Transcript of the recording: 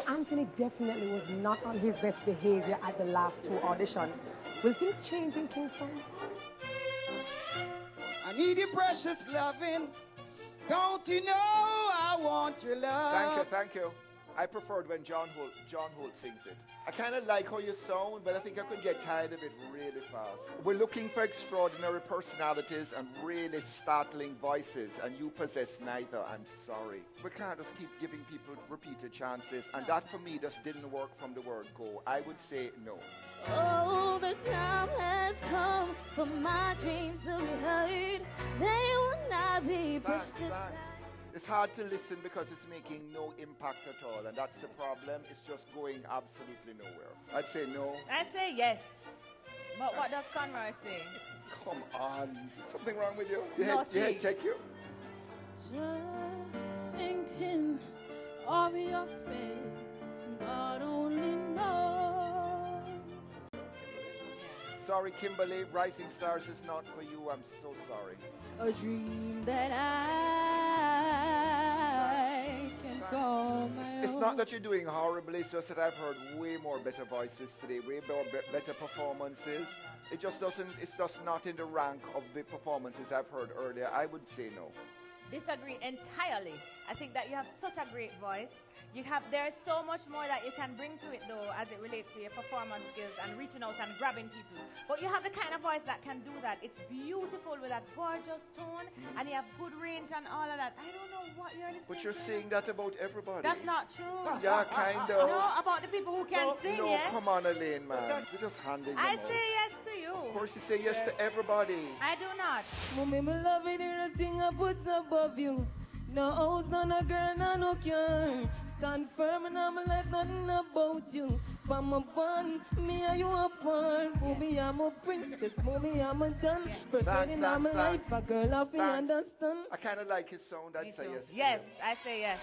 So Anthony definitely was not on his best behavior at the last 2 auditions. Will things change in Kingston? I need your precious loving. Don't you know I want your love? Thank you, thank you. I preferred when John Holt sings it. I kind of like how you sound, but I think I could get tired of it really fast. We're looking for extraordinary personalities and really startling voices, and you possess neither. I'm sorry. We can't just keep giving people repeated chances, and that for me just didn't work from the word go. I would say no. Oh, the time has come for my dreams to be heard. They will not be pushed aside. It's hard to listen because it's making no impact at all, and that's the problem. It's just going absolutely nowhere. I'd say no. I say yes. But what does Conroy say? Come on. Something wrong with you? Your head take you? Just thinking of your face, God only knows. Sorry, Kimberly, Rising Stars is not for you. I'm so sorry. A dream that I can call my It's own. not that you're doing horribly, it's just that I've heard way more better voices today, way more better performances. It's just not in the rank of the performances I've heard earlier. I would say no. Disagree entirely. I think that you have such a great voice. There's so much more that you can bring to it though as it relates to your performance skills and reaching out and grabbing people. But you have the kind of voice that can do that. It's beautiful with that gorgeous tone and you have good range and all of that. I don't know what you're listening to. But you're saying that about everybody. That's not true. Yeah, kind of. No, about the people who can sing, no, yeah? come on, Elaine, man. You're just handing them I out. say yes to you. Of course you say yes to everybody. I do not. Mommy, me love it, there's a thing I put above you. No house, no girl, no cure. Stand firm and I'm life, nothing about you. From a bun, me and you apart. Mommy, I'm a princess, mommy, I'm a done. First lady in my life, a girl of you understand. I kind of like his sound, I'd say yes. Yes, I say yes.